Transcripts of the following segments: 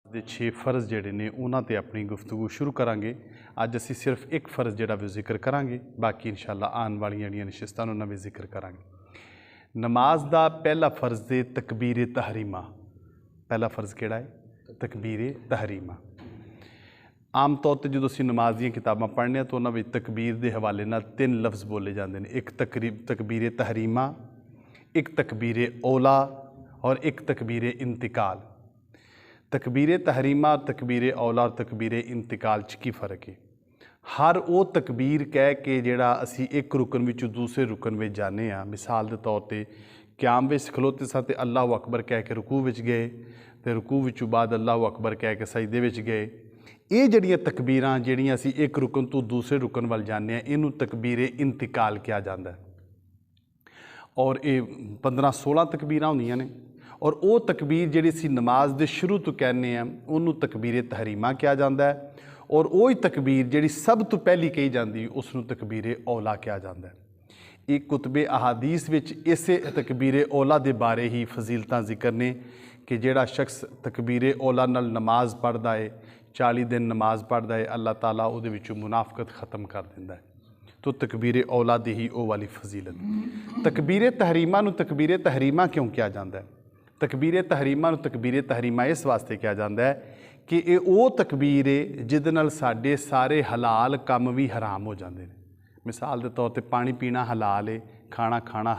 ਦੇ 6 फ़र्ज़ ਜਿਹੜੇ ਨੇ ਉਹਨਾਂ 'ਤੇ ਆਪਣੀ ਗੁਫ਼ਤਗੂ ਸ਼ੁਰੂ ਕਰਾਂਗੇ। ਅੱਜ ਅਸੀਂ ਸਿਰਫ ਇੱਕ फ़र्ज़ ਜਿਹੜਾ ਵੀ ਜ਼ਿਕਰ ਕਰਾਂਗੇ, ਬਾਕੀ ਇਨਸ਼ਾਅੱਲਾ ਆਉਣ ਵਾਲੀਆਂ ਜਿਹੜੀਆਂ ਨਸ਼ਿਸਤਾਂ ਉਹਨਾਂ ਵੀ ਜ਼ਿਕਰ ਕਰਾਂਗੇ। ਨਮਾਜ਼ ਦਾ ਪਹਿਲਾ फ़र्ज़ ਹੈ ਤਕਬੀਰ ਤਹਰੀਮਾ। ਪਹਿਲਾ फ़र्ज़ ਕਿਹੜਾ ਹੈ? ਤਕਬੀਰ ਤਹਰੀਮਾ। आम तौर पर जो ਅਸੀਂ नमाज ਦੀਆਂ किताबां पढ़ने तो उन्होंने ਵਿੱਚ तकबीर के हवाले नाल 3 लफ्ज़ बोले जाते हैं। एक तकबीर तहरीमा, एक तकबीर ओला और एक तकबीर इंतकाल। तकबीर तहरीमा, तकबीर ओला और तकबीर इंतकाल च की फ़र्क है? हर वो तकबीर कह के जिहड़ा असी एक रुकन विचों दूसरे रुकन में जाने आ। मिसाल के तौर पर क्याम विच खलोते सा तो अल्लाह अकबर कह के रुकू विच गए, तो रुकू विचों बाद अल्लाह अकबर कह के सजदे विच गए। ये जड़ियाँ तकबीरां जड़ियाँ असी एक रुकन तो दूसरे रुकन वाल जाने, इनू तकबीर इंतकाल किया जाता है। और ये 15-16 तकबीरां होंदियां ने। और वो तकबीर जी असी नमाज के शुरू तो कहने उन्होंने तकबीर तहरीमा किया जाता है। और वही तकबीर जी सब तो पहली कही जाती उसनू तकबीर औला किया जाता है। एक कुतबे अहादीस विच इसे तकबीर औला के बारे ही फजीलतां जिक्र ने कि जिहड़ा शख्स तकबीर औला नाल नमाज पढ़ता है, 40 दिन नमाज पढ़ता है, अल्लाह ताला उहदे विचों मुनाफकत ख़त्म कर दिंदा है। तो तकबीर औला दी ही वो वाली फजीलत। तकबीर तहरीमा नूं तकबीर तहरीमा क्यों किया जाता है? तकबीर तहरीमा नूं तकबीर तहरीमा इस वास्ते किया जाता है कि ये वो तकबीर है जिहदे नाल साडे सारे हलाल काम भी हराम हो जाते हैं। मिसाल के तौर पर पानी पीना हलाल है, खाना खाना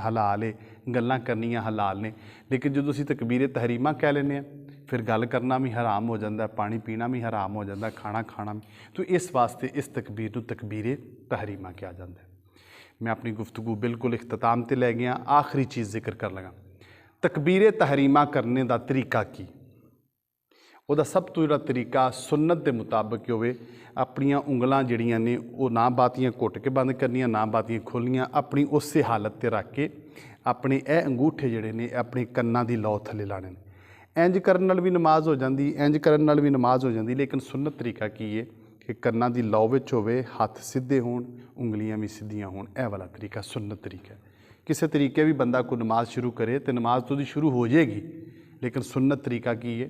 हलाल है, गल्लां करनियां हलाल ने। लेकिन जो असीं तकबीर तहरीमा कह लेने फिर गल करना भी हराम हो जाता है, पानी पीना भी हराम हो जाता है, खाना खाना भी। तो इस वास्ते इस तकबीर को तकबीर तहरीमा किया जाता है। मैं अपनी गुफ्तगू बिल्कुल इख्तिताम ते लै गया। आखिरी चीज़ जिक्र कर लगा, तकबीर तहरीमा करने का तरीका की। वह सब तो जो तरीका सुन्नत के मुताबिक होवे, अपनियां उंगलां जिहड़ियां ने वो ना बातियां घुट के बंद करनियां, ना बातियां खोलनियां, अपनी उस हालत ते रख के अपने ए अंगूठे जिहड़े ने अपने कन्नां दी लौ थले लाने। इंज करन नाल भी नमाज हो जाती, इंज करन नाल भी नमाज हो जाती। लेकिन सुन्नत तरीका की है कि कन्नां दी लौ विच होवे, हत्थ सीधे होण, उंगलियां भी सीधियां होण। यह वाला तरीका सुन्नत तरीका है। किसी तरीके भी बंदा कोई नमाज शुरू करे तो नमाज तो दी शुरू हो जाएगी। लेकिन सुन्नत तरीका की है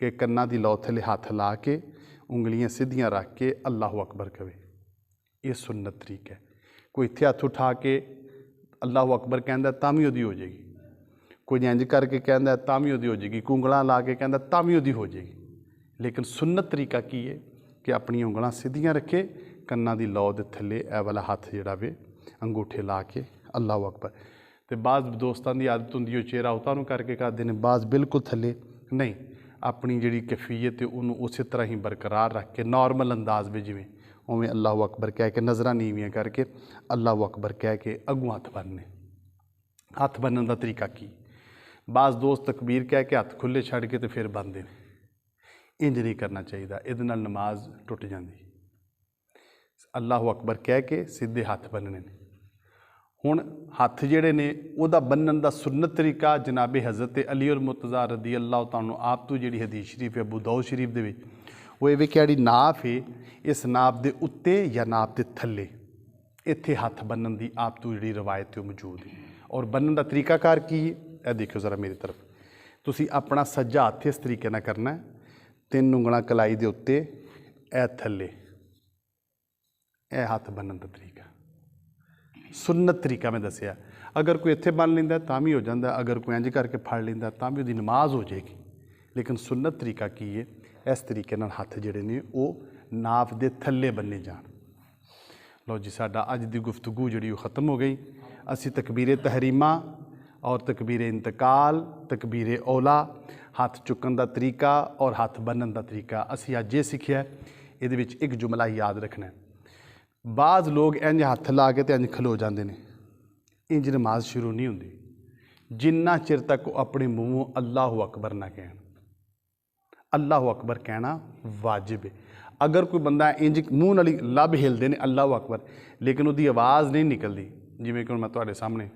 कि कन्नां दी लौ थले हत्थ ला के उंगलियां सीधियां रख के अल्लाह अकबर कहे। ये सुन्नत तरीका है। कोई इत्थे हत्थ उठा के अल्लाह अकबर कहता तां भी उहदी हो जाएगी, कोई इंज करके कहता तां भी उहदी हो जाएगी, उंगलां ला के कहता तां भी उहदी हो जाएगी। लेकिन सुन्नत तरीका की है कि अपनी उंगलां सीधियां रखे, कन्नां दी लौ दे थले ए वाला हत्थ जिहड़ा वे अंगूठे ला के अल्लाह अकबर। तो बाज़ दोस्तों की आदत होंदी है चेहरा उतारू करके करते हैं, बाज़ बिल्कुल थले नहीं। अपनी जिहड़ी कैफियत है उन्होंने उस तरह ही बरकरार रख के नॉर्मल अंदाज में जिमें उवें अल्लाह अकबर कह के नज़रां नीवियां करके अल्लाह अकबर कह के अगों हत्थ बनने। हत्थ बनने का तरीका की? बाज़ दोस्त तकबीर कह के हत्थ खुले छड़ के तो फिर बंदे ने। इंज नहीं करना चाहिए, इहदे नाल नमाज टुट जाती। अल्लाह अकबर कह के सीधे हत्थ बनने ने। हुण हत्थ जिहड़े ने उहदा बन्नण दा सुन्नत तरीका जनाबे हज़रत अली और मुर्तज़ा रदी अल्लाह तआला आप तो जिहड़ी हदीस शरीफ है अबू दाऊद शरीफ दे विच वो ये कि जिहड़ी नाफ है इस नाफ दे उत्ते या नाफ दे थल्ले इत्थे हत्थ बन्नण दी आप तो जिहड़ी रवायत है मौजूद है। और बन्नण दा तरीकाकार की है? यह देखो ज़रा मेरी तरफ, तुसी अपना सज्जा हत्थ इस तरीके नाल करना है, 3 उंगलां कलाई दे उत्ते, ए थल्ले, ए हत्थ बन्नण दा तरीका सुन्नत तरीका मैं दसिया। अगर कोई इत्थे बन लैंदा तां भी हो जाता, अगर कोई इंज करके फड़ लैंदा तां भी उहदी नमाज हो जाएगी। लेकिन सुन्नत तरीका की है? इस तरीके नाल हत्थ जिहड़े ने वो नाफ दे थल्ले बन्ने जाण। लो जी, साडा अज दी गुफ्तगू जिहड़ी वो ख़त्म हो गई। असी तकबीर तहरीमा और तकबीर इंतकाल, तकबीर औला, हत्थ चुकन का तरीका और हत्थ बन्नण का तरीका असी अज ये सीखिया। इहदे विच एक जुमला याद रखना है। बाज़ लोग इंज हत्थ ला के तो इंज खलो जाते हैं, इंज नमाज शुरू नहीं होंदी जिन्ना चिर तक अपने मूँहों अल्लाह अकबर ना कहन। अल्लाह अकबर कहना वाजिब है। अगर कोई बंदा इंज मूँह नाल लब हिलते हैं अल्लाह अकबर, लेकिन उसकी आवाज़ नहीं निकलती, जिवें कि मैं तुहाडे सामने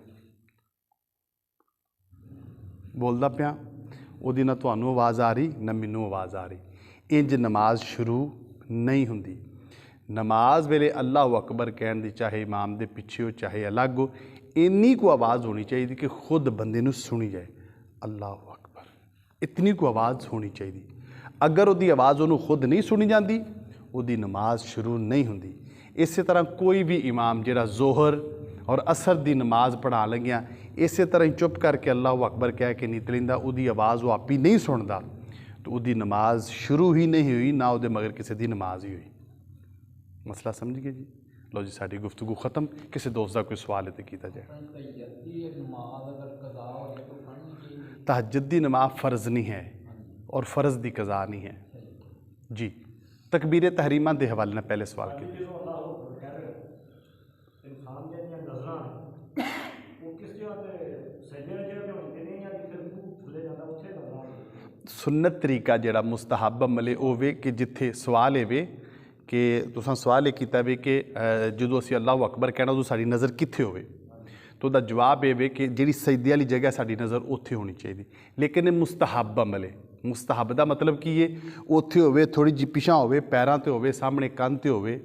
बोलदा पिया, उहदी ना तुहानूं आवाज़ आ रही ना मैनूं आवाज़ आ रही, इंज नमाज शुरू नहीं होंदी। नमाज वेले अल्लाह अकबर कहन दी चाहे इमाम दे पिछे हो चाहे अलग हो, इन्नी को आवाज़ होनी चाहिए कि खुद बंदे नूं सुनी जाए। अल्लाह अकबर इतनी को आवाज़ होनी चाहिए। अगर ਉਹਦੀ आवाज़ ਉਹਨੂੰ खुद नहीं सुनी जाती ਉਹਦੀ नमाज शुरू नहीं होंदी। इस तरह कोई भी इमाम ਜਿਹੜਾ जोहर और असर की नमाज पढ़ा लगिया इस तरह ही चुप करके अल्लाह अकबर कह के नित लेंदा, ਉਹਦੀ आवाज़ वो आप ही नहीं सुनता तो ਉਹਦੀ नमाज शुरू ही नहीं हुई, ना ਉਹਦੇ मगर किसी की नमाज ही हुई। मसला समझ गए जी। लो जी साड़ी गुफ्तगू ख़त्म। किसी दोस्त का कोई सवाल है तो किया जाए। तहज्जुद दी नमाज फ़र्ज़ नहीं है और फ़र्ज़ दी कज़ा नहीं है जी। तकबीर तहरीमा के हवाले ने पहले सवाल किया। सुन्नत तरीका जिहड़ा मुस्तहब अमल होवे कि जिथे सवाल है कि तुसां सवाल किया वे कि जो असीं अल्लाह अकबर कहना उदों साडी नज़र कित्थे होवे तो उसका जवाब ये कि जिहड़ी सजदे वाली जगह साडी नज़र उत्थे होनी चाहिए। लेकिन मुस्तहब अमल है। मुस्तहब का मतलब की है उत्थे होवे, थोड़ी जी पिछा होवे, पैरां ते होवे, सामने कंध ते होवे,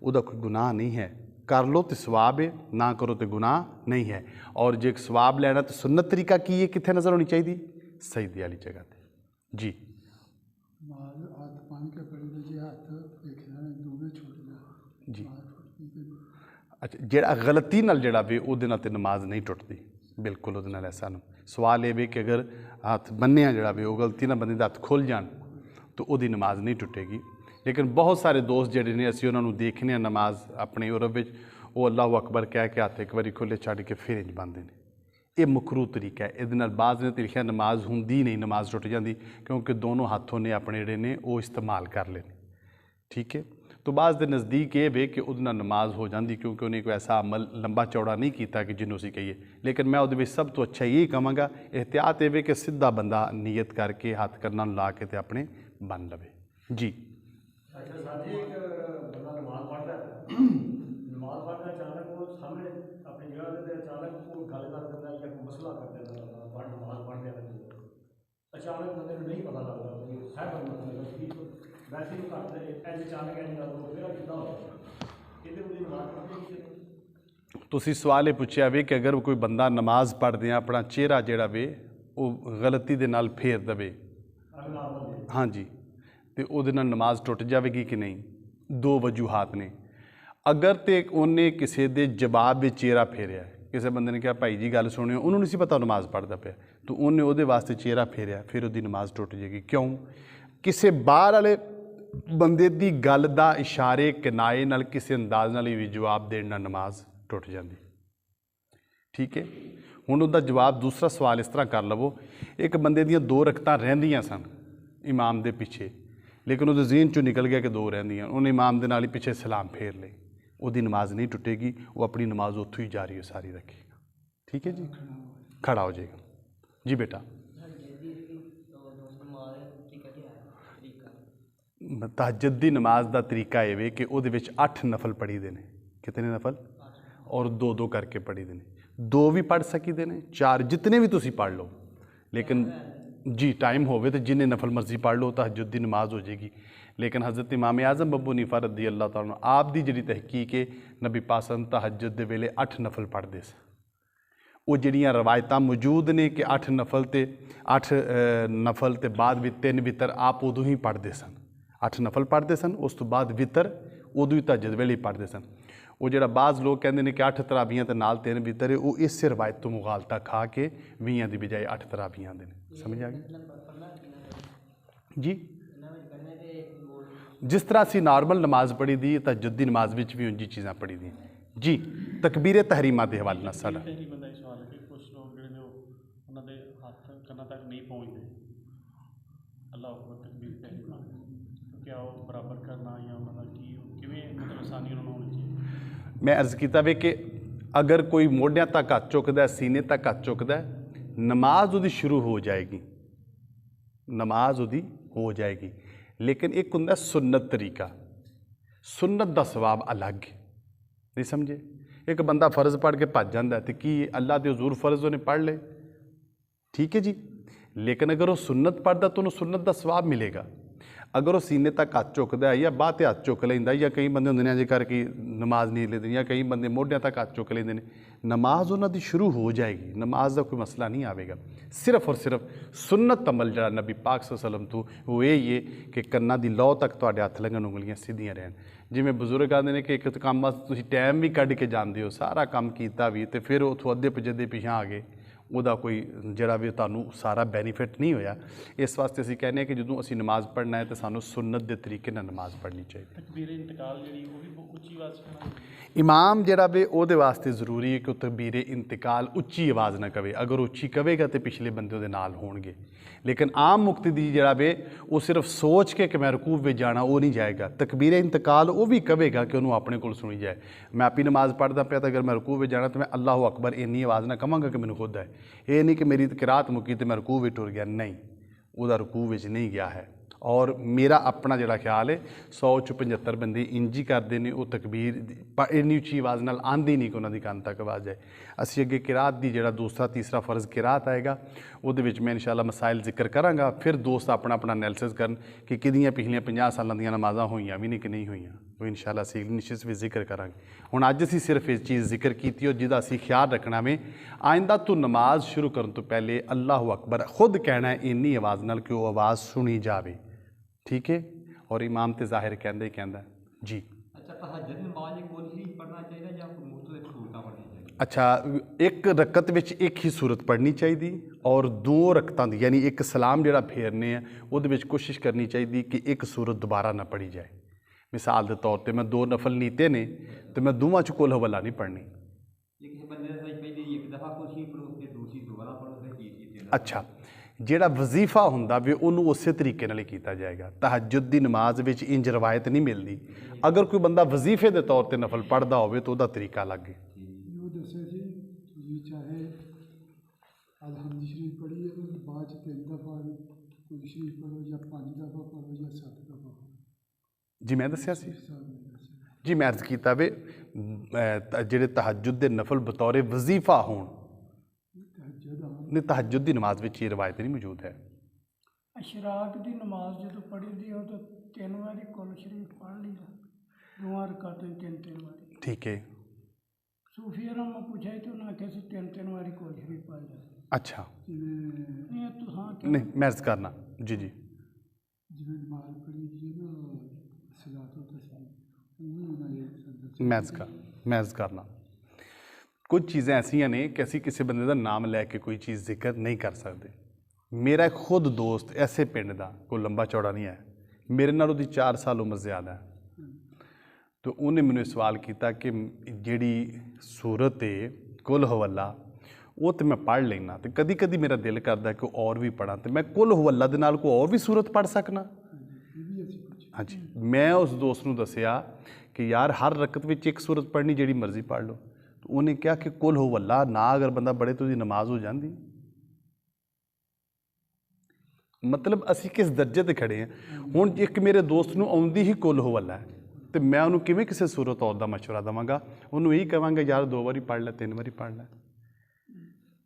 उहदा कोई गुनाह नहीं है। कर लो तो सवाब है, ना करो तो गुनाह नहीं है। और जे सवाब लेना तो सुन्नत तरीका की है कित्थे नज़र होनी चाहिए? सजदे वाली जगह ते जी। जी अच्छा, जिहड़ा गलती नाल जिहड़ा वे उहदे नाल ते नमाज नहीं टुटदी बिल्कुल। उहदे नाल ऐसा सवाल ये कि अगर हथ बन्निया जिहड़ा वे वो गलती नाल बंदे दे हथ खुल जान तो उहदी नमाज नहीं टुटेगी। लेकिन बहुत सारे दोस्त जिहड़े ने असीं उन्हां नूं देखने नमाज अपने उरब विच वो अल्लाह अकबर कह के हथ एक बारी खुले छड्ड के फिर इंज पांदे ने। ये मकरूह तरीका है। इहदे नाल बाज़ ने ते लिखिया नमाज हुंदी नहीं, नमाज टुट जाती क्योंकि दोनों हथ उन्हें अपने जिहड़े ने वो इस्तेमाल कर लेने। ठीक है, तो बाज़ के नज़दीक ये वे कि उहदे नाल नमाज हो जाती क्योंकि उन्हें कोई ऐसा अमल लंबा चौड़ा नहीं किया कि जिन्हों असीं कहिए। लेकिन मैं उहदे विच सब तो अच्छा यही कहांगा एहतियात ये वे कि सीधा बंदा नीयत करके हथ करना ला के ते अपने बन लवे जी। अच्छा सर जी, एक बंदा नमाज पढ़ता है, नमाज पढ़ता अचानक वो सामने अपनी जगह ते अचानक वो गल कर दिंदा या कोई मसला कर दिंदा नमाज पढ़दे अचानक बंदे नूं नहीं पता लगदा कि साहब मतलब की वैसे ही करते इंज अचानक इंज गल हो फिर किदां हो इहदे उदी नमाज पढ़दे। तुसीं सवाल ये पुछया वे कि अगर कोई बंदा नमाज पढ़दियां अपना चेहरा जिहड़ा वे वो गलती दे नाल फेर दवे, हाँ जी, तो उहदे नाल नमाज टुट जाएगी कि नहीं? दो वजूहात ने। अगर तो उन्हें किसी के जवाब में चेहरा फेरिया, किसी बंदे ने कहा भाई जी गल सुनियो, उन्होंने नहीं पता नमाज पढ़ता पाया तो उन्हें वो वास्ते चेहरा फेरिया, फिर उसकी नमाज टुट जाएगी। क्यों? किसी बाहर वाले बंदे की गल का इशारे किनाए नाल किसी अंदाज नाल भी जवाब देने नमाज टुट जाती। ठीक है, हुण उसका जवाब दूसरा सवाल इस तरह कर लवो, एक बंदे दियां दो रकतां रहिंदियां सन इमाम दे पिछे, लेकिन उसके जहन चों निकल गया कि दो रहिंदियां, उन्हें इमाम दे नाल ही पिछे सलाम फेर ले, उसकी नमाज नहीं टुटेगी, वो अपनी नमाज उत्थों ही जारी सारी रखेगा। ठीक है जी, खड़ा हो जाएगा जी। बेटा तहज्जुद दी नमाज का तरीका ये कि उहदे विच 8 नफल पढ़ी दे ने। कितने नफल? और दो दो करके पढ़ी दे ने। दो भी पढ़ सकीदे ने, 4 जितने भी तुसी पढ़ लो, लेकिन जी टाइम होवे तो जिन्हें नफल मर्जी पढ़ लो तहज्जुद दी नमाज हो जाएगी। लेकिन हज़रत इमाम आज़म अबू हनीफा रज़ी अल्लाह तआला आप दी जिहड़ी तहकीक है नबी पाक तहज्जुद दे वेले 8 नफल पढ़ते सन। वो जिहड़ियां रवायतां मौजूद ने कि 8 नफल ते बाद भी 3 वितर आप उदों ही पढ़ते सन। 8 नफल पढ़ते सन, उस तो बाद वितर उदों ही तहज्जुद वेले पढ़ते सन। वो जिहड़ा बाज़ लोग कहते हैं कि 8 तराबियां ते नाल 3 वितर है, वो इस रवायत तो मुगालता खा के 20 की बजाय 8 तराबियां देने। समझ आ गई जी? जिस तरह असी नॉर्मल नमाज पढ़ी दी तहज्जुद दी नमाज विच भी उंजी चीज़ां पढ़ी दी जी। तकबीर तहरीमा के हवाले नाल साडा मैं अर्ज़ किया वे कि अगर कोई मोढियां तक हथ चुकदा, सीने तक हथ चुकदा, नमाज उहदी शुरू हो जाएगी, नमाज उहदी हो जाएगी। लेकिन एक हुंदा सुन्नत तरीका, सुन्नत का सवाब अलग नहीं समझे। एक बंदा फ़र्ज़ पढ़ के भज जाता है तो कि अल्लाह के हज़ूर फ़र्ज़ उन्हें पढ़ ले, ठीक है जी। लेकिन अगर वो सुन्नत पढ़ता तो उन्हें सुन्नत का सवाब मिलेगा। ਅਗਰ ਉਹ ਸੀਨੇ ਤੱਕ ਹੱਥ ਚੁੱਕਦਾ ਹੈ ਜਾਂ ਬਾਂਹ 'ਤੇ ਹੱਥ ਚੁੱਕ ਲੈਂਦਾ, ਜਾਂ ਕਈ ਬੰਦੇ ਹੁੰਦੇ ਨੇ ਅਜੇ ਕਰਕੇ ਨਮਾਜ਼ ਨਹੀਂ ਲੈਂਦੇ, ਜਾਂ ਕਈ ਬੰਦੇ ਮੋਢਿਆਂ ਤੱਕ ਹੱਥ ਚੁੱਕ ਲੈਂਦੇ ਨੇ, ਨਮਾਜ਼ ਉਹਨਾਂ ਦੀ ਸ਼ੁਰੂ ਹੋ ਜਾਏਗੀ, ਨਮਾਜ਼ ਦਾ ਕੋਈ ਮਸਲਾ ਨਹੀਂ ਆਵੇਗਾ। ਸਿਰਫ ਔਰ ਸਿਰਫ ਸੁਨਨਤ ਅਮਲ ਜਿਹੜਾ ਨਬੀ ਪਾਕ ਸੱਲੱਲਾਹੁ ਅਲੈਹਿ ਵਸੱਲਮ ਤੋਂ ਉਹ ਇਹ ਹੈ ਕਿ ਕੰਨਾਂ ਦੀ ਲੌ ਤੱਕ ਤੁਹਾਡੇ ਹੱਥ ਲੱਗਣ, ਉਂਗਲੀਆਂ ਸਿੱਧੀਆਂ ਰਹਿਣ। ਜਿਵੇਂ ਬਜ਼ੁਰਗ ਆਉਂਦੇ ਨੇ ਕਿ ਇੱਕ ਕੰਮ ਵਾਸਤੇ ਤੁਸੀਂ ਟਾਈਮ ਵੀ ਕੱਢ ਕੇ ਜਾਂਦੇ ਹੋ, ਸਾਰਾ ਕੰਮ ਕੀਤਾ ਵੀ, ਅਤੇ ਫਿਰ ਉੱਥੋਂ ਅੱਧੇ ਪਜੱਦੇ ਪਿਛਾਂ ਆ ਗਏ, ਉਹਦਾ ਕੋਈ ਜਿਹੜਾ ਵੀ ਤੁਹਾਨੂੰ ਸਾਰਾ ਬੈਨੀਫਿਟ ਨਹੀਂ ਹੋਇਆ। ਇਸ ਵਾਸਤੇ ਅਸੀਂ ਕਹਿੰਦੇ ਹਾਂ ਕਿ ਜਦੋਂ ਅਸੀਂ ਨਮਾਜ਼ ਪੜ੍ਹਨਾ ਹੈ ਤਾਂ ਸਾਨੂੰ ਸੁਨਨਤ ਦੇ ਤਰੀਕੇ ਨਾਲ ਨਮਾਜ਼ ਪੜ੍ਹਨੀ ਚਾਹੀਦੀ। ਤਕਬੀਰੇ ਇੰਤਕਾਲ ਜਿਹੜੀ ਉਹ ਵੀ ਬਹੁਤ ਉੱਚੀ ਆਵਾਜ਼ 'ਚ ਕਰਨੀ। ਇਮਾਮ ਜਿਹੜਾ ਵੇ ਉਹਦੇ ਵਾਸਤੇ ਜ਼ਰੂਰੀ ਹੈ ਕਿ ਉਹ ਤਕਬੀਰੇ ਇੰਤਕਾਲ ਉੱਚੀ ਆਵਾਜ਼ ਨਾ ਕਵੇ। ਅਗਰ ਉੱਚੀ ਕਵੇਗਾ ਤਾਂ ਪਿਛਲੇ ਬੰਦੇ ਉਹਦੇ ਨਾਲ ਹੋਣਗੇ। ਲੇਕਿਨ ਆਮ ਮੁਕਤਦੀ ਜਿਹੜਾ ਵੇ ਉਹ ਸਿਰਫ ਸੋਚ ਕੇ ਕਿ ਮੈਂ ਰਕੂਅ ਵਿੱਚ ਜਾਣਾ, ਉਹ ਨਹੀਂ ਜਾਏਗਾ। ਤਕਬੀਰੇ ਇੰਤਕਾਲ ਉਹ ਵੀ ਕਵੇਗਾ ਕਿ ਉਹਨੂੰ ਆਪਣੇ ਕੋਲ ਸੁਣੀ ਜਾਏ। ਮੈਂ ਆਪਣੀ ਨਮਾਜ਼ ਪੜ੍ਹਦਾ ਪਿਆ ਤਾਂ ਅਗਰ ਮੈਂ ਰਕੂਅ ਵਿੱਚ ਜਾਣਾ ਤਾਂ ਮੈਂ ਅੱਲਾਹੁ ਅਕਬਰ ਇੰਨੀ ਆਵਾਜ਼ ਨਾਲ ਕਹਾਂਗਾ ਕਿ ਮੈਨੂੰ ਖੁਦ ਹੈ। ਇਹ ਨਹੀਂ ਕਿ ਮੇਰੀ ਕਿਰਾਤ ਮੁੱਕੀ ਤੇ ਮੈਂ ਰਕੂਅ ਵਿੱਚ ਟੁਰ ਗਿਆ, ਨਹੀਂ, ਉਹਦਾ ਰਕੂਅ ਵਿੱਚ ਨਹੀਂ ਗਿਆ ਹੈ। ਔਰ ਮੇਰਾ ਆਪਣਾ ਜਿਹੜਾ ਖਿਆਲ ਹੈ 100 'ਚੋਂ 75 ਬੰਦੇ ਇੰਜ ਹੀ ਕਰਦੇ ਨੇ, ਉਹ ਤਕਬੀਰ ਇੰਨੀ ਉੱਚੀ ਆਵਾਜ਼ ਨਾਲ ਆਉਂਦੀ ਨਹੀਂ ਕਿ ਉਹਨਾਂ ਦੀ ਕੰਨ ਤੱਕ ਆਵਾਜ਼ ਜਾਏ। ਅਸੀਂ ਅੱਗੇ ਕਿਰਾਤ ਦੀ ਜਿਹੜਾ ਦੂਸਰਾ ਤੀਸਰਾ ਫਰਜ਼ ਕਿਰਾਤ ਆਏਗਾ, ਉਹਦੇ ਵਿੱਚ ਮੈਂ ਇਨਸ਼ਾਅੱਲਾ ਮਸਾਇਲ ਜ਼ਿਕਰ ਕਰਾਂਗਾ। ਫਿਰ ਦੋਸਤ ਆਪਣਾ ਆਪਣਾ ਐਨਾਲਿਸਿਸ ਕਰਨ ਕਿ ਕਿਹਦੀਆਂ ਪਿਛਲੀਆਂ 50 ਸਾਲਾਂ ਦੀਆਂ ਨਮਾਜ਼ਾਂ ਹੋਈਆਂ ਵੀ ਨਹੀਂ ਕਿ ਨਹੀਂ ਹੋਈਆਂ, ਉਹ ਇਨਸ਼ਾਅੱਲਾ ਅਸੀਂ ਨਿਸ਼ਚਿਤ ਵੀ ਜ਼ਿਕਰ ਕਰਾਂਗੇ। ਹੁਣ ਅੱਜ ਅਸੀਂ ਸਿਰਫ ਇਹ ਚੀਜ਼ ਜ਼ਿਕਰ ਕੀਤੀ ਔਰ ਜਿਹਦਾ ਅਸੀਂ ਖਿਆਲ ਰੱਖਣਾ ਵੇ, ਆਇੰਦਾ ਤੋਂ ਨਮਾਜ਼ ਸ਼ੁਰੂ ਕਰਨ ਤੋਂ ਪਹਿਲੇ ਅੱਲਾਹੁ ਅਕਬਰ ਖੁਦ ਕਹਿਣਾ ਹੈ ਇੰਨੀ ਆਵਾਜ਼ ਨਾਲ ਕਿ ਉਹ ਆਵਾਜ਼ ਸੁਣੀ ਜਾਵੇ, ਠੀਕ ਹੈ। ਔਰ ਇਮਾਮ ਤੇ ਜ਼ਾਹਿਰ ਕਹਿੰਦਾ ਹੀ ਕਹਿੰਦਾ ਜੀ। ਅੱਛਾ, ਤਹੱਜੁਦ ਨਮਾਜ਼ ਕੋਲ ਹੀ ਪੜ੍ਹਨਾ ਚਾਹੀਦਾ ਜਾਂ ਕੋਈ ਮੁਖਤਲਿਫ ਸੂਰਤਾਂ ਪੜ੍ਹਨੀਆਂ ਚਾਹੀਦੀਆਂ? ਅੱਛਾ, ਇੱਕ ਰਕਤ ਵਿੱਚ ਇੱਕ ਹੀ ਸੂਰਤ ਪੜ੍ਹਨੀ ਚਾਹੀਦੀ, ਔਰ 2 ਰਕਤਾਂ ਦੀ ਯਾਨੀ ਇੱਕ ਸਲਾਮ ਜਿਹੜਾ ਫੇਰਨੇ ਆ ਉਹਦੇ ਵਿੱਚ ਕੋਸ਼ਿਸ਼ ਕਰਨੀ ਚਾਹੀਦੀ ਕਿ ਇੱਕ ਸੂਰਤ ਦੁਬਾਰਾ ਨਾ ਪੜ੍ਹੀ ਜਾਏ। ਮਿਸਾਲ ਦੇ ਤੌਰ 'ਤੇ ਮੈਂ 2 ਨਫਲ ਨੀਤੇ ਨੇ ਅਤੇ ਮੈਂ ਦੋਵਾਂ 'ਚ ਕੁਲ ਹਵਾਲਾ ਨਹੀਂ ਪੜ੍ਹਨੀ। ਜੇ ਕਿਸੇ ਬੰਦੇ ਨੇ ਪਹਿਲੀ ਇੱਕ ਦਫਾ ਕੁਛ ਹੀ ਪੜ੍ਹੋ ਤੇ ਦੂਸਰੀ ਦੁਬਾਰਾ ਪੜ੍ਹੋ ਤੇ ਤੀਸਰੀ। ਅੱਛਾ, ਜਿਹੜਾ ਵਜ਼ੀਫਾ ਹੁੰਦਾ ਵੀ ਉਹਨੂੰ ਉਸੇ ਤਰੀਕੇ ਨਾਲ ਹੀ ਕੀਤਾ ਜਾਏਗਾ। ਤਹੱਜੁਦ ਦੀ ਨਮਾਜ਼ ਵਿੱਚ ਇੰਜ ਰਵਾਇਤ ਨਹੀਂ ਮਿਲਦੀ। ਅਗਰ ਕੋਈ ਬੰਦਾ ਵਜ਼ੀਫੇ ਦੇ ਤੌਰ 'ਤੇ ਨਫਲ ਪੜ੍ਹਦਾ ਹੋਵੇ ਤਾਂ ਉਹਦਾ ਤਰੀਕਾ ਅਲੱਗ ਹੈ। ਉਹ ਦੱਸਿਆ ਸੀ ਤੁਸੀਂ ਚਾਹੇ ਅਲਹਮਦ ਸ਼ਰੀਫ ਪੜ੍ਹੀਏ ਤਾਂ ਬਾਅਦ 'ਚ 3 ਦਫਾ ਕੋਈ ਸ਼ਰੀਫ ਪੜ੍ਹੋ ਜਾਂ 5 ਦਫਾ ਪੜ੍ਹੋ ਜਾਂ 7 ਦਫਾ ਪੜ੍ਹੋ। ਜੀ ਮੈਂ ਦੱਸਿਆ ਸੀ ਸਾਹਿਬ ਨੇ ਦੱਸਿਆ। ਜੀ, ਮੈਂ ਅਰਜ਼ ਕੀਤਾ ਵੇ ਜਿਹੜੇ ਤਹੱਜੁਦ ਦੇ ਨਫਲ ਬਤੌਰ ਵਜ਼ੀਫਾ ਹੋਣ, ਤਹੱਜੁਦ ਆਮ ਨਹੀਂ ਤਹੱਜੁਦ ਦੀ ਨਮਾਜ਼ ਵਿੱਚ ਇਹ ਰਵਾਇਤ ਨਹੀਂ ਮੌਜੂਦ ਹੈ। ਅਸ਼ਰਾਕ ਦੀ ਨਮਾਜ਼ ਜਦੋਂ ਪੜ੍ਹੀ ਦੀ ਉਹ ਤਾਂ 3 ਵਾਰੀ ਕੁਲ ਸ਼ਰੀਫ ਪੜ੍ਹ ਲਈਦਾ, 2 ਰਕਾਤਾਂ 3 ਵਾਰੀ। ਠੀਕ ਹੈ। ਸੂਫੀਆਂ ਨੂੰ ਪੁੱਛਿਆ ਤਾਂ ਉਹਨਾਂ ਆਖਿਆ ਸੀ 3 ਵਾਰੀ ਕੁਲ ਸ਼ਰੀਫ ਪੜ੍ਹ ਜਾ। ਅੱਛਾ, ਇਹ ਤੁਸੀਂ ਨਹੀਂ ਮੈਂ ਅਰਜ਼ ਕਰਨਾ ਜੀ। ਜੀ ਜਿਵੇਂ ਨਮਾਜ਼ ਪੜ੍ਹੀ ਜੀ ਨਾ ਸਲਾਤੋ ਤਸਲੀਮ, ਉਹ ਵੀ ਉਹਨਾਂ ਦੇ ਮੈਂ ਅਰਜ਼ ਕਰਨਾ ਕੁਝ ਚੀਜ਼ਾਂ ਐਸੀਆਂ ਨੇ ਕਿ ਅਸੀਂ ਕਿਸੇ ਬੰਦੇ ਦਾ ਨਾਮ ਲੈ ਕੇ ਕੋਈ ਚੀਜ਼ ਜ਼ਿਕਰ ਨਹੀਂ ਕਰ ਸਕਦੇ। ਮੇਰਾ ਇੱਕ ਖੁਦ ਦੋਸਤ ਐਸੇ ਪਿੰਡ ਦਾ, ਕੋਈ ਲੰਬਾ ਚੌੜਾ ਨਹੀਂ ਹੈ, ਮੇਰੇ ਨਾਲ ਉਹਦੀ 4 ਸਾਲ ਉਮਰ ਜ਼ਿਆਦਾ ਹੈ, ਤਾਂ ਉਹਨੇ ਮੈਨੂੰ ਇਹ ਸਵਾਲ ਕੀਤਾ ਕਿ ਜਿਹੜੀ ਸੂਰਤ ਹੈ ਕੁਲ ਹਵੱਲਾ ਉਹ ਤਾਂ ਮੈਂ ਪੜ੍ਹ ਲੈਣਾ, ਅਤੇ ਕਦੀ ਕਦੀ ਮੇਰਾ ਦਿਲ ਕਰਦਾ ਕਿ ਔਰ ਵੀ ਪੜ੍ਹਾਂ, ਅਤੇ ਮੈਂ ਕੁਲ ਹਵੱਲਾ ਦੇ ਨਾਲ ਕੋਈ ਔਰ ਵੀ ਸੂਰਤ ਪੜ੍ਹ ਸਕਣਾ। ਹਾਂਜੀ, ਮੈਂ ਉਸ ਦੋਸਤ ਨੂੰ ਦੱਸਿਆ ਕਿ ਯਾਰ ਹਰ ਰਕਤ ਵਿੱਚ ਇੱਕ ਸੂਰਤ ਪੜ੍ਹਨੀ, ਜਿਹੜੀ ਮਰਜ਼ੀ ਪੜ੍ਹ ਲਓ। ਉਹਨੇ ਕਿਹਾ ਕਿ ਕੁਲ ਹਵੱਲਾ ਨਾ ਅਗਰ ਬੰਦਾ ਪੜ੍ਹੇ ਤਾਂ ਉਹਦੀ ਨਮਾਜ਼ ਹੋ ਜਾਂਦੀ। ਮਤਲਬ ਅਸੀਂ ਕਿਸ ਦਰਜੇ 'ਤੇ ਖੜ੍ਹੇ ਹਾਂ। ਹੁਣ ਇੱਕ ਮੇਰੇ ਦੋਸਤ ਨੂੰ ਆਉਂਦੀ ਹੀ ਕੁਲ ਹਵੱਲਾ ਹੈ, ਅਤੇ ਮੈਂ ਉਹਨੂੰ ਕਿਵੇਂ ਕਿਸੇ ਸੂਰਤ ਔਰ ਦਾ ਮਸ਼ਵਰਾ ਦੇਵਾਂਗਾ? ਉਹਨੂੰ ਇਹੀ ਕਹਾਂਗਾ ਯਾਰ 2 ਵਾਰੀ ਪੜ੍ਹ ਲੈ, 3 ਵਾਰੀ ਪੜ੍ਹ ਲੈ।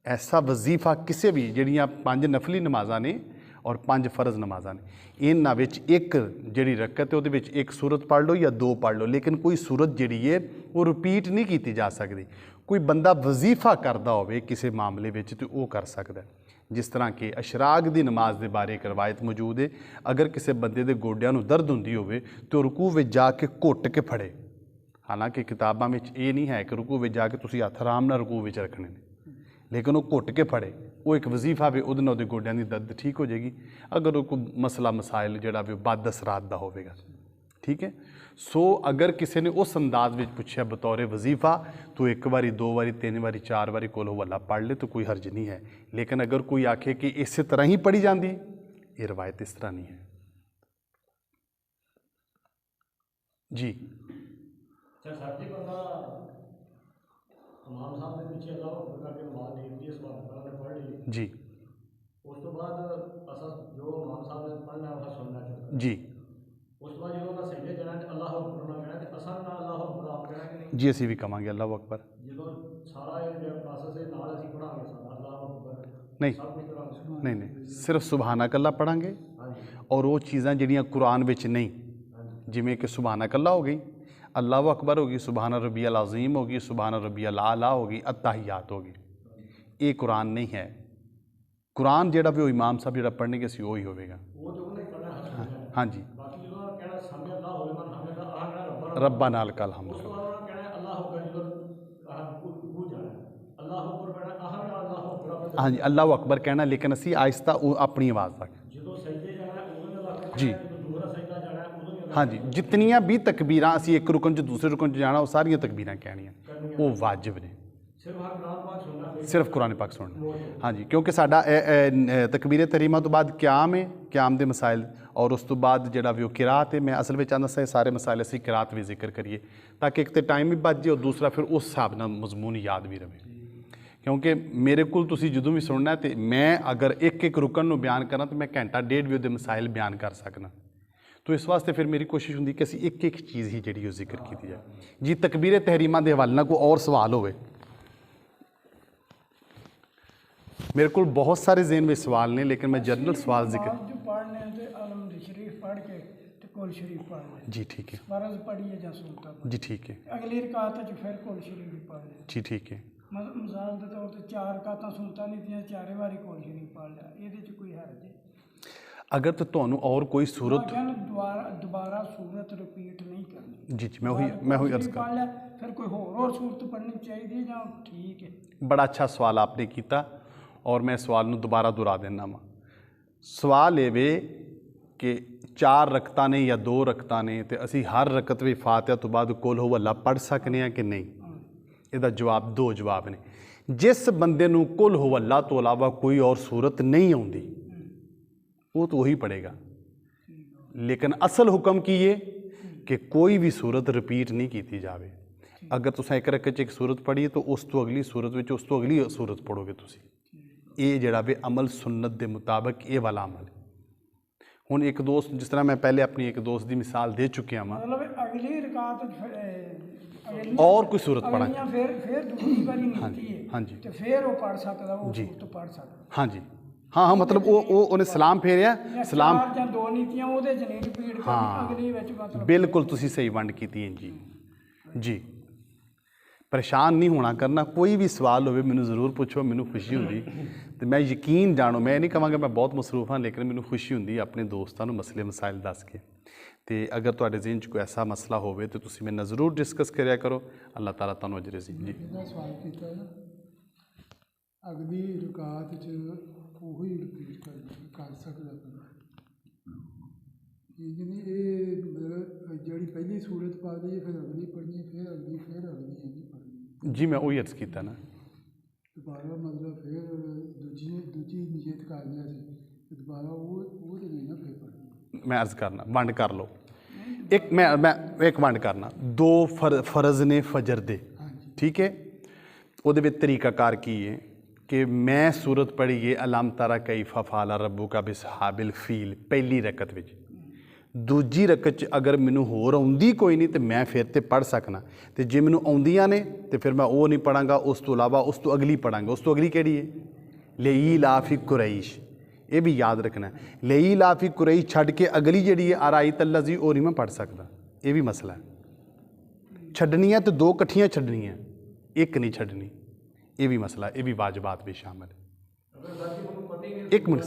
ਐਸਾ ਵਜ਼ੀਫਾ ਕਿਸੇ ਵੀ ਜਿਹੜੀਆਂ 5 ਨਫਲੀ ਨਮਾਜ਼ਾਂ ਨੇ ਔਰ 5 ਫਰਜ਼ ਨਮਾਜ਼ਾਂ ਨੇ, ਇਹਨਾਂ ਵਿੱਚ ਇੱਕ ਜਿਹੜੀ ਰਕਤ ਹੈ ਉਹਦੇ ਵਿੱਚ ਇੱਕ ਸੂਰਤ ਪੜ੍ਹ ਲਓ ਜਾਂ 2 ਪੜ੍ਹ ਲਓ, ਲੇਕਿਨ ਕੋਈ ਸੂਰਤ ਜਿਹੜੀ ਹੈ ਉਹ ਰਿਪੀਟ ਨਹੀਂ ਕੀਤੀ ਜਾ ਸਕਦੀ। ਕੋਈ ਬੰਦਾ ਵਜ਼ੀਫਾ ਕਰਦਾ ਹੋਵੇ ਕਿਸੇ ਮਾਮਲੇ ਵਿੱਚ ਤਾਂ ਉਹ ਕਰ ਸਕਦਾ। ਜਿਸ ਤਰ੍ਹਾਂ ਕਿ ਅਸ਼ਰਾਕ ਦੀ ਨਮਾਜ਼ ਦੇ ਬਾਰੇ ਇੱਕ ਰਵਾਇਤ ਮੌਜੂਦ ਹੈ, ਅਗਰ ਕਿਸੇ ਬੰਦੇ ਦੇ ਗੋਡਿਆਂ ਨੂੰ ਦਰਦ ਹੁੰਦੀ ਹੋਵੇ ਤਾਂ ਰਕੂਅ ਵਿੱਚ ਜਾ ਕੇ ਘੁੱਟ ਕੇ ਫੜੇ। ਹਾਲਾਂਕਿ ਕਿਤਾਬਾਂ ਵਿੱਚ ਇਹ ਨਹੀਂ ਹੈ ਕਿ ਰਕੂਅ ਵਿੱਚ ਜਾ ਕੇ ਤੁਸੀਂ ਹੱਥ ਆਰਾਮ ਨਾਲ ਰਕੂਅ ਵਿੱਚ ਰੱਖਣੇ ਨੇ, ਲੇਕਿਨ ਉਹ ਘੁੱਟ ਕੇ ਫੜੇ, ਉਹ ਇੱਕ ਵਜ਼ੀਫਾ ਵੀ, ਉਹਦੇ ਨਾਲ ਉਹਦੇ ਗੋਡਿਆਂ ਦੀ ਦਰਦ ਠੀਕ ਹੋ ਜਾਏਗੀ, ਅਗਰ ਉਹ ਕੋਈ ਮਸਲਾ ਮਸਾਇਲ ਜਿਹੜਾ ਵੀ ਬਦ ਅਸਰਾਤ ਦਾ ਹੋਵੇਗਾ। ਠੀਕ ਹੈ। ਸੋ ਅਗਰ ਕਿਸੇ ਨੇ ਉਸ ਅੰਦਾਜ਼ ਵਿੱਚ ਪੁੱਛਿਆ ਬਤੌਰ ਵਜ਼ੀਫਾ ਤਾਂ 1 ਵਾਰੀ 2 ਵਾਰੀ 3 ਵਾਰੀ 4 ਵਾਰੀ ਕੁਲ ਹਵੱਲਾ ਪੜ੍ਹ ਲੇ ਤਾਂ ਕੋਈ ਹਰਜ ਨਹੀਂ ਹੈ। ਲੇਕਿਨ ਅਗਰ ਕੋਈ ਆਖੇ ਕਿ ਇਸੇ ਤਰ੍ਹਾਂ ਹੀ ਪੜ੍ਹੀ ਜਾਂਦੀ, ਇਹ ਰਵਾਇਤ ਇਸ ਤਰ੍ਹਾਂ ਨਹੀਂ ਹੈ ਜੀ। ਸਰ ਸਾਡੀ ਬੰਦਾ ਇਮਾਮ ਸਾਹਿਬ ਦੇ ਪਿੱਛੇ ਅੱਲਾਹੁ ਅਕਬਰ ਕਰਕੇ ਨਮਾਜ਼ ਦੇ ਦਿੱਤੀ, ਸੁਭਾਨ ਅੱਲਾਹ ਪੜ੍ਹ ਲਈ ਜੀ। ਉਸ ਤੋਂ ਬਾਅਦ ਅਸਾਂ ਜੋ ਇਮਾਮ ਸਾਹਿਬ ਨੇ ਪੜ੍ਹਨਾ ਉਹ ਸੁਣਨਾ ਚਾਹੀਦਾ ਜੀ। ਉਸ ਤੋਂ ਬਾਅਦ ਜਦੋਂ ਉਹਨਾਂ ਸਜਦੇ ਜਾਣਾ ਤੇ ਅੱਲਾਹੁ ਅਕਬਰ ਨਾਲ ਕਹਿਣਾ, ਤੇ ਅਸਾਂ ਨਾਲ ਅੱਲਾਹੁ ਅਕਬਰ ਆਪ ਕਹਿਣਾ ਕਿ ਨਹੀਂ? ਜੀ ਅਸੀਂ ਵੀ ਕਹਾਂਗੇ ਅੱਲਾਹੁ ਅਕਬਰ। ਜਦੋਂ ਸਾਰਾ ਇਹ ਜਿਹੜਾ ਪ੍ਰੋਸੈਸ ਹੈ ਨਾਲ ਅਸੀਂ ਪੜ੍ਹਾਂਗੇ, ਸਾਰਾ ਅੱਲਾਹੁ ਅਕਬਰ ਨਹੀਂ ਸਭ ਕੁਝ ਕਰਾਂਗੇ। ਨਹੀਂ, ਸਿਰਫ ਸੁਬਹਾਨਕ ਅੱਲਾ ਪੜ੍ਹਾਂਗੇ ਹਾਂਜੀ। ਔਰ ਉਹ ਚੀਜ਼ਾਂ ਜਿਹੜੀਆਂ ਕੁਰਾਨ ਵਿੱਚ ਨਹੀਂ, ਜਿਵੇਂ ਕਿ ਸੁਬਹਾਨਕ ਅੱਲਾ ਹੋ ਗਈ, ਅੱਲਾਹੁ ਅਕਬਰ ਹੋ ਗਈ, ਸੁਬਹਾਨ ਰੱਬੀਅਲ ਅਜ਼ੀਮ ਹੋ ਗਈ, ਸੁਬਹਾਨ ਰੱਬੀਅਲ ਆਲਾ ਹੋ ਗਈ, ਅਤਾਹਿਯਾਤ ਹੋ ਗਈ, ਇਹ ਕੁਰਾਨ ਨਹੀਂ ਹੈ। ਕੁਰਾਨ ਜਿਹੜਾ ਵੀ ਉਹ ਇਮਾਮ ਸਾਹਿਬ ਜਿਹੜਾ ਪੜ੍ਹਨਗੇ ਅਸੀਂ ਉਹ ਹੀ ਹੋਵੇਗਾ। ਉਹ ਜੋ ਉਹਨੇ ਪੜ੍ਹਨਾ ਹਾਂਜੀ, ਬਾਕੀ ਜਦੋਂ ਕਹਿਣਾ ਸਮਝ ਅੱਲਾ ਹੋਵੇ ਮਨ ਹਮਦ ਆਹ ਜਿਹੜਾ ਰੱਬਾ ਨਾਲ ਕਲ ਹਮਦ। ਉਸ ਤੋਂ ਬਾਅਦ ਉਹਨਾਂ ਕਹਿਣਾ ਅੱਲਾ ਹੋਗਾ ਜਦੋਂ ਆਹ ਉਹ ਜਾਣਾ ਅੱਲਾਹ ਅਕਬਰ ਕਹਿਣਾ ਆਹ ਜਿਹੜਾ ਅੱਲਾਹ ਅਕਬਰ ਹਾਂਜੀ, ਅੱਲਾਹੁ ਅਕਬਰ ਕਹਿਣਾ, ਲੇਕਿਨ ਅਸੀਂ ਆਹਿਸਤਾ ਉਹ ਆਪਣੀ ਆਵਾਜ਼ ਤੱਕ। ਜਦੋਂ ਸਜਦੇ ਜਾਣਾ ਉਦੋਂ ਅੱਲਾਹ ਅਕਬਰ ਜੀ। ਜਦੋਂ ਦੂਸਰਾ ਸਜਦਾ ਜਾਣਾ ਉਦੋਂ ਹੀ ਅੱਲਾਹ ਹਾਂਜੀ, ਜਿਤਨੀਆਂ ਵੀ ਤਕਬੀਰਾਂ ਅਸੀਂ ਇੱਕ ਰੁਕਨ 'ਚ ਦੂਸਰੇ ਰੁਕਨ 'ਚ ਜਾਣਾ ਉਹ ਸਾਰੀਆਂ ਤਕਬੀਰਾਂ ਕਹਿਣੀਆਂ, ਉਹ ਵਾਜਿਬ ਨੇ। ਸਿਰਫ ਹਰ ਕੁਰਾਨ ਪਾਕ ਸੁਣਨਾ ਫਿਰ ਸਿਰਫ ਕੁਰਾਨ ਪਾਕ ਸੁਣਨਾ। ਹਾਂਜੀ, ਕਿਉਂਕਿ ਸਾਡਾ ਤਕਬੀਰ ਤਹਿਰੀਮਾ ਤੋਂ ਬਾਅਦ ਕਿਆਮ ਹੈ, ਕਿਆਮ ਦੇ ਮਸਾਇਲ, ਔਰ ਉਸ ਤੋਂ ਬਾਅਦ ਜਿਹੜਾ ਵੀ ਉਹ ਕਿਰਾਤ ਹੈ। ਮੈਂ ਅਸਲ ਵਿੱਚ ਚਾਹੁੰਦਾ ਸੀ ਸਾਰੇ ਮਸਾਇਲ ਅਸੀਂ ਕਿਰਾਤ ਵੀ ਜ਼ਿਕਰ ਕਰੀਏ ਤਾਂ ਕਿ ਇੱਕ ਤਾਂ ਟਾਈਮ ਵੀ ਬਚ ਜਾਏ ਔਰ ਦੂਸਰਾ ਫਿਰ ਉਸ ਹਿਸਾਬ ਨਾਲ ਮਜ਼ਮੂਨ ਯਾਦ ਵੀ ਰਹੇ। ਕਿਉਂਕਿ ਮੇਰੇ ਕੋਲ ਤੁਸੀਂ ਜਦੋਂ ਵੀ ਸੁਣਨਾ ਤੇ ਮੈਂ ਅਗਰ ਇੱਕ ਇੱਕ ਰੁਕਨ ਨੂੰ ਬਿਆਨ ਕਰਾਂ ਤਾਂ ਮੈਂ ਘੰਟਾ ਡੇਢ ਵੀ ਉਹਦੇ ਮਸਾਇਲ ਬਿਆਨ ਕਰ ਸਕਣਾ। ਤੋ ਇਸ ਵਾਸਤੇ ਫਿਰ ਮੇਰੀ ਕੋਸ਼ਿਸ਼ ਹੁੰਦੀ ਕਿ ਅਸੀਂ ਇੱਕ ਇੱਕ ਚੀਜ਼ ਹੀ ਜਿਹੜੀ ਉਹ ਜ਼ਿਕਰ ਕੀਤੀ ਜਾਏ। ਜੀ, ਤਕਬੀਰ ਤਹਿਰੀਮਾ ਦੇ ਹਵਾਲੇ ਨਾਲ ਕੋਈ ਔਰ ਸਵਾਲ ਹੋਵੇ? मेरे को बहुत सारे ज़हन में सवाल ने, लेकिन मैं जनरल सवाल जिक्र। जो पढ़ने थे अलम शरीफ पढ़ के तो कुल शरीफ पढ़ ले। जी ठीक है। फर्ज पढ़िए या सुनता पढ़। जी ठीक है। अगली रकात च फिर कुल शरीफ पढ़ ले। जी ठीक है। मिसाल के तौर पर 4 रकातां सुनता नहीं थी, 4 बारी कुल शरीफ पढ़ लिया, ये कोई हर्ज है? अगर तो ਤੁਹਾਨੂੰ और कोई सूरत दोबारा सूरत रिपीट नहीं करनी। जी जी, मैं वही अर्ज कर। फिर कोई होर सूरत पढ़नी चाहिए या ठीक है? बड़ा अच्छा सवाल आपने किया और मैं सवाल ਨੂੰ ਦੁਬਾਰਾ ਦੁਹਰਾ ਦੇਣਾ ਵਾ। ਸਵਾਲ ਇਹ ਵੇ ਕਿ 4 ਰਕਤਾਂ ਨੇ ਜਾਂ 2 ਰਕਤਾਂ ਨੇ ਤੇ ਅਸੀਂ ਹਰ ਰਕਤ ਵਿੱਚ ਫਾਤਿਹਾ ਤੋਂ ਬਾਅਦ ਕੁਲ ਹੂ ਅੱਲਾ ਪੜ੍ਹ ਸਕਨੇ ਆ ਕਿ ਨਹੀਂ? ਇਹਦਾ ਜਵਾਬ 2 ਜਵਾਬ ਨੇ। ਜਿਸ ਬੰਦੇ ਨੂੰ ਕੁਲ ਹੂ ਅੱਲਾ ਤੋਂ ਇਲਾਵਾ ਕੋਈ और सूरत नहीं ਆਉਂਦੀ वो तो वही पढ़ेगा, लेकिन असल हुक्म की ये कि कोई भी सूरत रिपीट नहीं की जाए। अगर तुम एक रकत एक सूरत पढ़ी तो उस तो अगली सूरत में उस तो अगली सूरत पढ़ोगे तुसी। ये जड़ा वे अमल सुन्नत के मुताबिक ये वाला अमल है। हुण एक दोस्त, जिस तरह मैं पहले अपनी एक दोस्त की मिसाल दे चुकिया हाँ, मतलब अगली रकात और कोई सूरत पढ़ा फिर दूसरी बारी मिलती है। हाँ जी, तो फिर वो पढ़ सकता, वो जी तो पढ़ सकता। हाँ जी, हाँ हाँ, मतलब वो उन्हें सलाम फेरिया सलाम। हाँ बिल्कुल, तुसी सही वंड की जी। जी, परेशान नहीं होना करना, कोई भी सवाल हो मैनू जरूर पूछो, मैनू खुशी होंगी तो मैं यकीन जानो, मैं नहीं कहांगा मैं बहुत मसरूफ हाँ, लेकिन मैनू खुशी होंगी अपने दोस्तों मसले मसाइल दस के। तो अगर तुहाडे ज़हन च कोई ऐसा मसला हो तो तुसी मेरे नाल जरूर डिस्कस करिया करो। अल्लाह ताला तुहानू अजर रज़ीक। जी, सवाल किया ना, अगली रुकात च ਉਹੀ ਰਿਪੀਟ ਕਰ ਸਕਦਾ ਬੰਦਾ। ਜਿਵੇਂ ਇਹ ਜਿਹੜੀ ਪਹਿਲੀ ਸੂਰਤ ਪਾ ਦੀ ਫਿਰ ਅਗਲੀ ਪੜ੍ਹਨੀ, ਫਿਰ ਅਗਲੀ ਪੜ੍ਹਨੀ। जी मैं वही अर्ज़ किया ना, ਦੁਬਾਰਾ ਮਤਲਬ ਫਿਰ ਦੂਜੀ ਨਿਯਤ ਕਰਨੀ ਸੀ, ਦੁਬਾਰਾ ਉਹ ਤੇ ਨਹੀਂ ਨਾ ਫਿਰ ਪੜ੍ਹਨੀ। मैं अर्ज़ करना वंड कर लो। एक मैं एक वंड करना, 2 फर्ज ने फजर दे, ठीक है। ਉਹਦੇ ਵਿੱਚ ਤਰੀਕਾਕਾਰ ਕੀ ਹੈ कि मैं सूरत पढ़ी है अलम तारा कैफा फाला रब्बू का बिसहाबिल फील पहली रकत विच। दूजी रकत अगर मैनू होर आउंदी कोई नहीं तो मैं फिर तो पढ़ सकना, तो जे मैनू आउंदियां ने तो फिर मैं वो नहीं पढ़ांगा, उस तो इलावा उस तो अगली पढ़ांगा। उस तो अगली केड़ी है? लेई लाफी कुरैश, ये भी याद रखना है। लेई लाफी कुरैश छड़ के अगली जी है आराई तल्लज़ी, वो नहीं मैं पढ़ सकता, ये भी मसला है। छड्डनियां तो 2 इकट्ठियां छड्डनियां, एक नहीं छड्डनी, ये भी मसला, ये भी वाजबात भी शामिल है। एक मिनट,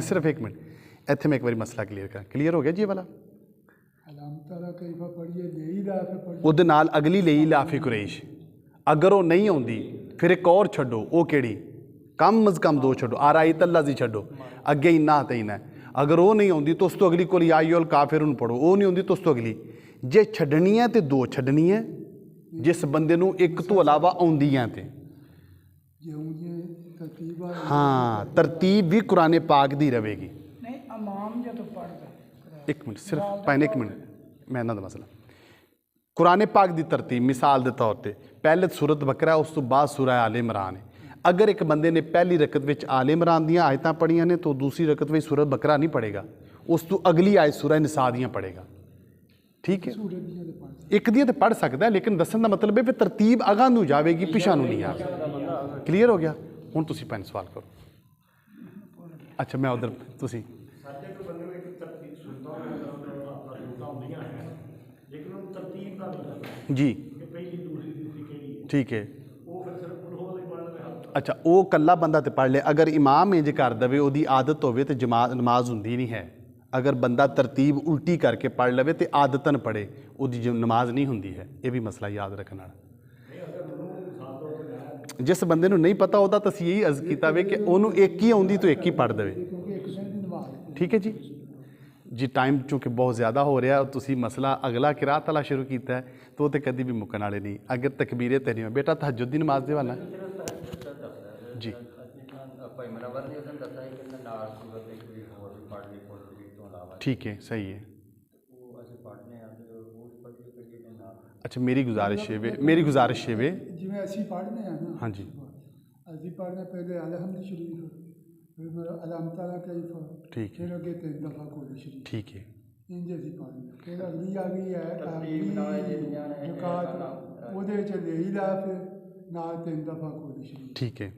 सिर्फ एक मिनट, इत्थे मैं एक बार मसला क्लीयर हो गया जी वाला। ਉਹਦੇ ਨਾਲ ਅਗਲੀ ਲਈ ਲਾਫੀ ਕੁਰੈਸ਼, अगर वो नहीं आती फिर एक और छड्डो, वो केड़ी? कम अज़ कम 2 छड्डो, आराई तल्लज़ी छड्डो, अगे इन्ना ते इन्ना। अगर वो नहीं आती तो उस तो अगली को यायुल काफिरून पढ़ो, वो नहीं आती तो उस तो अगली। जे छड्डनी है तो 2 छड्डनी है, जिस बंदे नूं एक तो इलावा आउंदियां ते। हाँ, तरतीब भी कुरान पाक दी रहेगी। नहीं, इमाम जो तो पढ़दा। एक मिनट सिर्फ पैन, एक मिनट, मैं इन्हां दा मसला कुरान पाक दी तरतीब मिसाल के तौर पर पहले सूरत बकरा है, उस तो बाद सूरह आले इमरान है। अगर एक बंदे ने पहली रकत में आले इमरान दी आयतां पढ़ियां ने तो दूसरी रकत में सूरत बकरा नहीं पढ़ेगा, उस तो अगली आयत सूरह निसा दियां पढ़ेगा, ठीक है। एक दियां तो पढ़ सकता है, लेकिन दसन का मतलब है फिर तरतीब अगां नूं जाएगी, पिछां नूं नहीं आएगी। क्लीयर हो गया? हुण तुसीं पैन सवाल करो। अच्छा मैं उधर तुसीं ਸਾਡੇ ਕੋਲ ਬੰਦੇ ਨੂੰ ਇੱਕ ਤਰਤੀਬ ਤਰਤੀਬ ਦਾ ਨਹੀਂ ਕਰਦਾ ਜੀ ਕਿ ਪਹਿਲੀ ਦੂਸਰੀ ਤੀਸਰੀ ਕਿਹੜੀ ਹੈ, ਠੀਕ ਹੈ। ਉਹ ਫਿਰ ਸਿਰਫ ਉਹਦੇ ਵਾਲੇ ਪੜ੍ਹ ਲਵੇ ਹੱਥ। ਅੱਛਾ, ਉਹ ਕੱਲਾ ਬੰਦਾ ਤੇ ਪੜ੍ਹ ਲੇ। ਅਗਰ ਇਮਾਮ ਇੰਜ ਕਰ ਦਵੇ, ਉਹਦੀ ਆਦਤ ਹੋਵੇ ਤੇ ਨਮਾਜ਼ ਹੁੰਦੀ ਨਹੀਂ ਹੈ। ਅਗਰ ਬੰਦਾ ਤਰਤੀਬ ਉਲਟੀ ਕਰਕੇ ਪੜ੍ਹ ਲਵੇ ਤੇ ਆਦਤਨ ਪੜ੍ਹੇ, ਉਹਦੀ ਨਮਾਜ਼ ਨਹੀਂ ਹੁੰਦੀ ਹੈ। ਇਹ ਵੀ ਮਸਲਾ ਯਾਦ ਰੱਖਣ ਵਾਲਾ। ਜਿਸ ਬੰਦੇ ਨੂੰ ਨਹੀਂ ਪਤਾ, ਉਹਦਾ ਤਾਂ ਅਸੀਂ ਇਹੀ ਅਰਜ਼ ਕੀਤਾ ਵੇ ਕਿ ਉਹਨੂੰ ਇੱਕ ਹੀ ਆਉਂਦੀ ਤੋਂ ਇੱਕ ਹੀ ਪੜ੍ਹ ਦੇਵੇ। ਕਿਉਂਕਿ ਇੱਕ ਦਿਨ ਦੀ ਨਮਾਜ਼ ਠੀਕ ਹੈ ਜੀ ਟਾਈਮ ਚੂँਕਿ ਬਹੁਤ ਜ਼ਿਆਦਾ ਹੋ ਰਿਹਾ, ਤੁਸੀਂ ਮਸਲਾ ਅਗਲਾ ਕਿਰਾਤ ਵਾਲਾ ਸ਼ੁਰੂ ਕੀਤਾ ਹੈ ਤਾਂ ਉਹ ਤਾਂ ਕਦੀ ਵੀ ਮੁੱਕਣ ਵਾਲੇ ਨਹੀਂ। ਅਗਰ ਤਕਬੀਰੇ ਤਹਿਰੀਮਾਂ ਬੇਟਾ ਤਹੱਜੁਦ ਦੀ ਨਮਾਜ਼ ਦੇ ਵਾਲਾ ਜੀ ਭਾਈ ਮਨਵਰ ਨੇ ਉਹਨੂੰ ਦੱਸਿਆ ਕਿ ਇਹਨਾਂ ਨਾਲ ਸੂਰਤ ਇੱਕ ਵੀ ਹੋਰ ਵੀ ਪੜ੍ਹ ਲਈ ਕੋਲ ਤੋਂ ਇਲਾਵਾ ਠੀਕ ਹੈ, ਸਹੀ ਹੈ। ਉਹ ਅਸੀਂ ਪੜ੍ਹਨੇ ਆ ਤੇ ਉਹ ਵੀ ਪੜ੍ਹੀ ਕਰੀਏ ਦੇ ਨਾਲ। ਅੱਛਾ, ਮੇਰੀ ਗੁਜ਼ਾਰਿਸ਼ ਹੈ ਵੇ ਜਿਵੇਂ ਅਸੀਂ ਪੜ੍ਹਨੇ ਆ ਨਾ, ਹਾਂਜੀ ਅਸੀਂ ਪੜ੍ਹਨੇ ਪਹਿਲੇ ਅਲਹਮਦ ਸ਼ਰੀਫ, ਫਿਰ ਅਲਮ ਤਾਲਾ ਕੈਫਾ, ਠੀਕ ਹੈ ਫਿਰ ਅੱਗੇ 3 ਦਫਾ ਕੁਲ ਸ਼ਰੀਫ, ਠੀਕ ਹੈ ਇੰਜ ਅਸੀਂ ਪੜ੍ਹਨੇ। ਫਿਰ ਅਗਲੀ ਆ ਗਈ ਹੈ ਤਰਤੀਬ ਨਾਲ ਜਿਹੜੀਆਂ ਨੇ ਰਕਾਤ, ਉਹਦੇ ਵਿੱਚ ਲਈ ਲਾ, ਫਿਰ ਨਾਲ 3 ਦਫਾ ਕੁਲ ਸ਼ਰੀਫ। ਠੀਕ ਹੈ।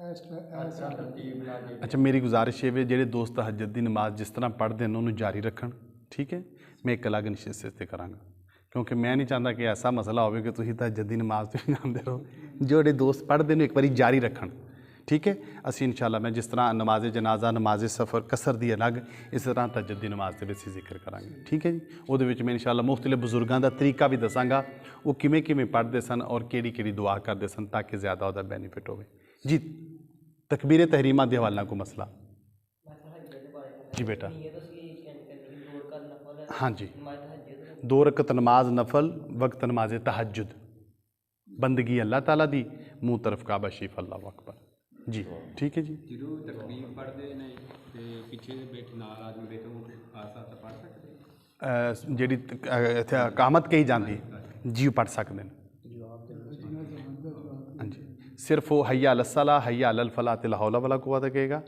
ਐਸਾ ਤਰਤੀਬ ਨਾਲ ਜਿਹੜੀ ਅੱਛਾ, ਮੇਰੀ ਗੁਜ਼ਾਰਿਸ਼ ਹੈ ਵੇ ਜਿਹੜੇ ਦੋਸਤ ਤਹੱਜੁਦ ਦੀ ਨਮਾਜ਼ ਜਿਸ ਤਰ੍ਹਾਂ ਪੜ੍ਹਦੇ ਨੇ ਉਹਨੂੰ ਜਾਰੀ ਰੱਖਣ। ਠੀਕ ਹੈ, ਮੈਂ ਇੱਕ ਅਲੱਗ ਨਿਸ਼ਚਿਤ ਇਸ 'ਤੇ ਕਰਾਂਗਾ, ਕਿਉਂਕਿ ਮੈਂ ਨਹੀਂ ਚਾਹੁੰਦਾ ਕਿ ਐਸਾ ਮਸਲਾ ਹੋਵੇ ਕਿ ਤੁਸੀਂ ਤਹੱਜੁਦ ਦੀ ਨਮਾਜ਼ ਤੋਂ ਹੀ ਜਾਂਦੇ ਰਹੋ। ਜਿਹੜੇ ਦੋਸਤ ਪੜ੍ਹਦੇ ਨੇ ਇੱਕ ਵਾਰੀ ਜਾਰੀ ਰੱਖਣ। ਠੀਕ ਹੈ, ਅਸੀਂ ਇਨਸ਼ਾਅੱਲਾ ਮੈਂ ਜਿਸ ਤਰ੍ਹਾਂ ਨਮਾਜ਼ ਜਨਾਜ਼ਾ, ਨਮਾਜ਼ ਸਫ਼ਰ, ਕਸਰ ਦੀ ਅਲੱਗ, ਇਸ ਤਰ੍ਹਾਂ ਤਹੱਜੁਦ ਦੀ ਨਮਾਜ਼ ਦੇ ਵਿੱਚ ਅਸੀਂ ਜ਼ਿਕਰ ਕਰਾਂਗੇ। ਠੀਕ ਹੈ ਜੀ, ਉਹਦੇ ਵਿੱਚ ਮੈਂ ਇਨਸ਼ਾਅੱਲਾ ਮੁਖਤਲਿਫ ਬਜ਼ੁਰਗਾਂ ਦਾ ਤਰੀਕਾ ਵੀ ਦੱਸਾਂਗਾ, ਉਹ ਕਿਵੇਂ ਕਿਵੇਂ ਪੜ੍ਹਦੇ ਸਨ ਔਰ ਕਿਹੜੀ ਕਿਹੜੀ ਦੁਆ ਕਰਦੇ ਸਨ, ਤਾਂ ਕਿ ਜ਼ਿਆਦਾ ਉਹਦਾ ਬੈਨੀਫਿਟ ਹੋਵੇ। ਜੀ ਤਕਬੀਰ ਤਹਿਰੀਮਾਂ ਦੇ ਹਵਾਲੇ ਨਾਲ ਕੋਈ ਮਸਲਾ? ਜੀ ਬੇਟਾ हाँ जी, 2 रकत नमाज नफल वक्त नमाज तहज्जुद, बंदगी अल्लाह ताला दी, मुँह तरफ काबा शरीफ, अल्लाह अकबर। जी ठीक है जी। ਜਦੋਂ ਤਕਬੀਰ ਪੜ੍ਹਦੇ ਨੇ ਤੇ ਪਿੱਛੇ ਬੈਠੇ ਨਾਲ ਆਦਮੀ ਬੈਠੇ ਉਹ ਆਸਾ ਤਾਂ ਪੜ੍ਹ ਸਕਦੇ ਜਿਹੜੀ ਇੱਥੇ ਇਕਾਮਤ ਕਹੀ ਜਾਂਦੀ ਜੀ, ਉਹ ਪੜ੍ਹ ਸਕਦੇ ਨੇ। ਹਾਂਜੀ, ਸਿਰਫ ਉਹ ਹਯਾ ਅਲ ਸਲਾ, ਹਯਾ ਅਲ ਫਲਾਹ ਤੇ ਲਾ ਹੌਲਾ ਵਲਾ ਕੁव्वत ਕਹੇਗਾ,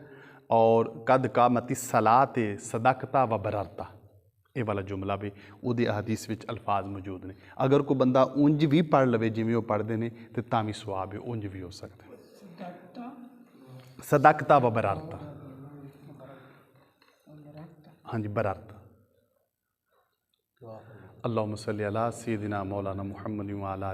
ਔਰ ਕਦ ਕਾਮਤੀ ਸਲਾਹ ਤੇ ਸਦਕਤਾ व ਬਰਰਤਾ, ਇਹ ਵਾਲਾ ਜੁਮਲਾ ਵੀ ਉਹਦੇ ਹਦੀਸ ਵਿੱਚ ਅਲਫਾਜ਼ ਮੌਜੂਦ ਨੇ। ਅਗਰ ਕੋਈ ਬੰਦਾ ਉਂਝ ਵੀ ਪੜ੍ਹ ਲਵੇ ਜਿਵੇਂ ਉਹ ਪੜ੍ਹਦੇ ਨੇ ਤੇ ਤਾਂ ਵੀ ਸਵਾਬ ਹੈ, ਉਂਝ ਵੀ ਹੋ ਸਕਦਾ। ਸਦਕਤਾ व ਬਰਰਤਾ, हाँ जी बररता। अल्लाहुम्मा सल्ली अला सय्यिदिना मौलाना मुहम्मद व अला